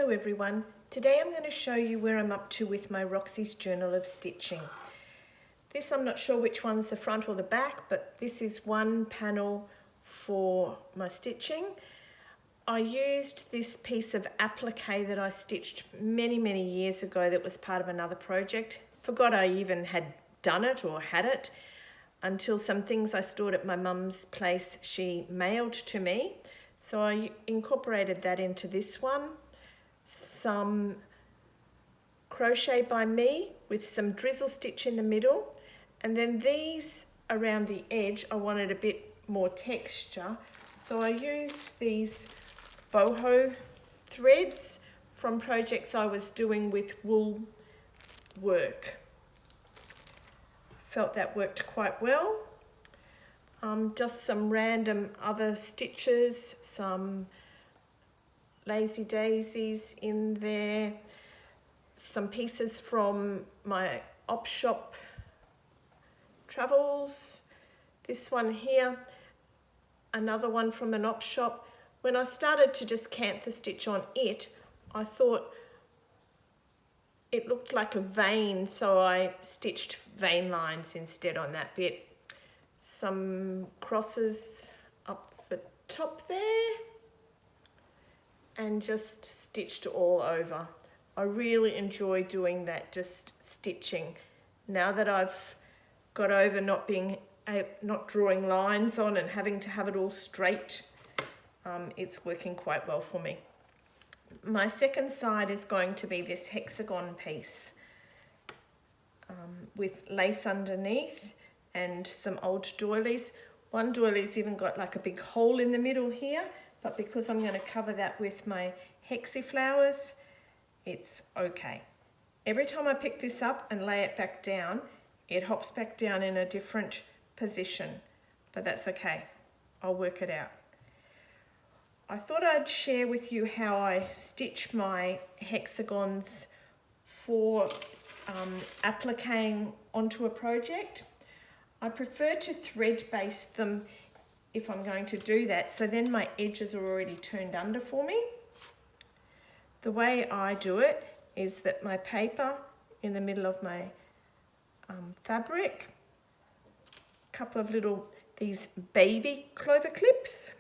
Hello everyone. Today I'm going to show you where I'm up to with my Roxy's Journal of Stitching. This, I'm not sure which one's the front or the back, but this is one panel for my stitching. I used this piece of applique that I stitched many years ago that was part of another project. Forgot I even had done it or had it until some things I stored at my mum's place she mailed to me. So I incorporated that into this one. Some crochet by me with some drizzle stitch in the middle, and then these around the edge I wanted a bit more texture, so I used these boho threads from projects I was doing with wool work. Felt that worked quite well. Just some random other stitches, some lazy daisies in there, some pieces from my op shop travels, this one here, another one from an op shop. When I started to just cant the stitch on it, I thought it looked like a vein, so I stitched vein lines instead on that bit. Some crosses up the top there, and just stitched all over. I really enjoy doing that, just stitching. Now that I've got over not drawing lines on and having to have it all straight, it's working quite well for me. My second side is going to be this hexagon piece with lace underneath and some old doilies. One doily's even got like a big hole in the middle here, but because I'm going to cover that with my hexie flowers, it's okay. Every time I pick this up and lay it back down, it hops back down in a different position, but that's okay. I'll work it out. I thought I'd share with you how I stitch my hexagons for appliquing onto a project. I prefer to thread base them if I'm going to do that, so then my edges are already turned under for me. The way I do it is that my paper in the middle of my fabric, a couple of little, these baby clover clips,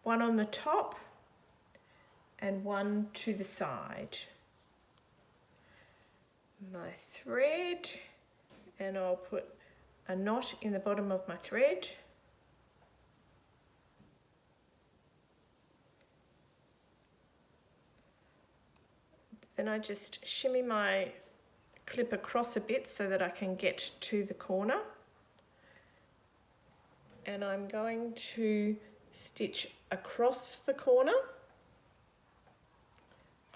one on the top and one to the side. My thread, and I'll put a knot in the bottom of my thread. Then I just shimmy my clip across a bit so that I can get to the corner. And I'm going to stitch across the corner,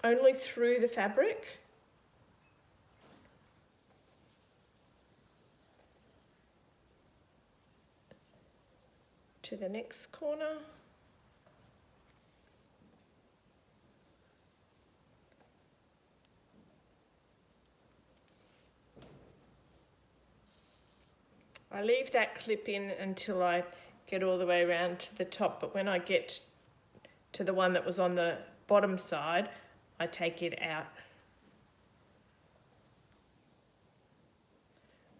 only through the fabric. To the next corner. I leave that clip in until I get all the way around to the top, but when I get to the one that was on the bottom side, I take it out.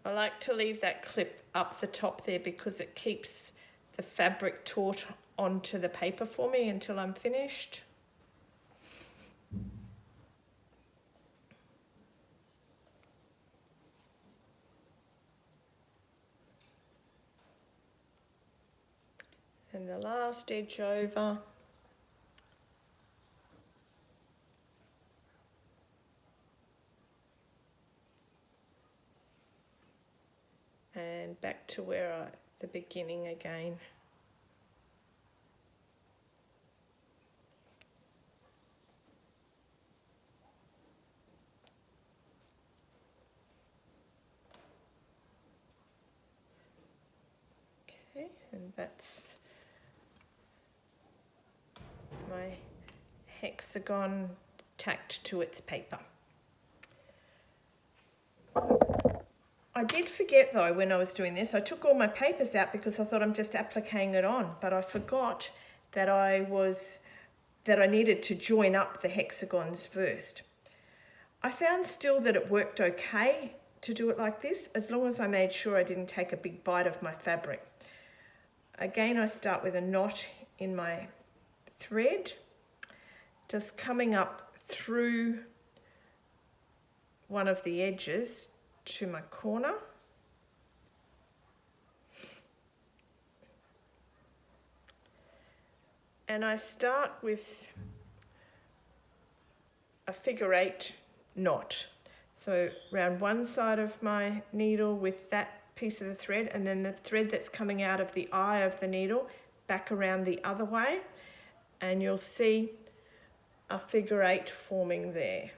I like to leave that clip up the top there because it keeps the fabric taut onto the paper for me until I'm finished. And the last edge over. And back to the beginning again. Okay, and that's my hexagon tacked to its paper. I did forget though when I was doing this, I took all my papers out because I thought I'm just appliquing it on, but I forgot that I was that I needed to join up the hexagons first. I found still that it worked okay to do it like this, as long as I made sure I didn't take a big bite of my fabric. Again, I start with a knot in my thread, just coming up through one of the edges to my corner. And I start with a figure 8 knot. So around one side of my needle with that piece of the thread, and then the thread that's coming out of the eye of the needle back around the other way, and you'll see a figure 8 forming there.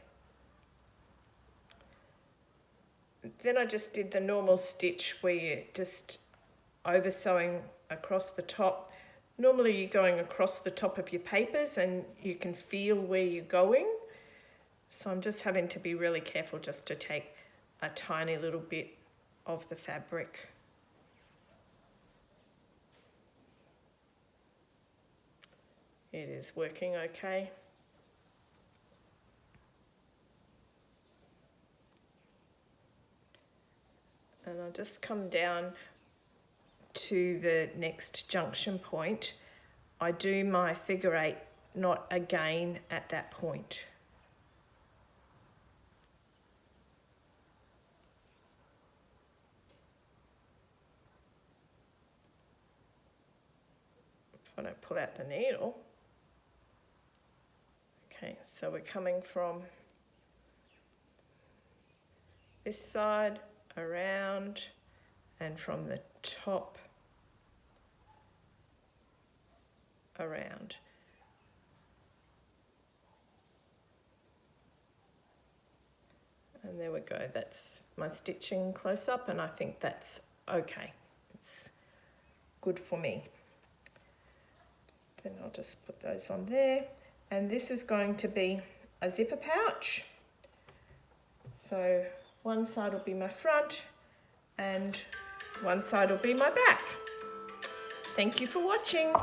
Then I just did the normal stitch where you're just over sewing across the top. Normally you're going across the top of your papers and you can feel where you're going. So I'm just having to be really careful just to take a tiny little bit of the fabric. It is working okay. And I'll just come down to the next junction point. I do my figure 8 knot again at that point. If I don't pull out the needle. Okay, so we're coming from this side around, and from the top around. And there we go, that's my stitching close up, and I think that's okay. It's good for me. Then I'll just put those on there. And this is going to be a zipper pouch. So one side will be my front and one side will be my back. Thank you for watching.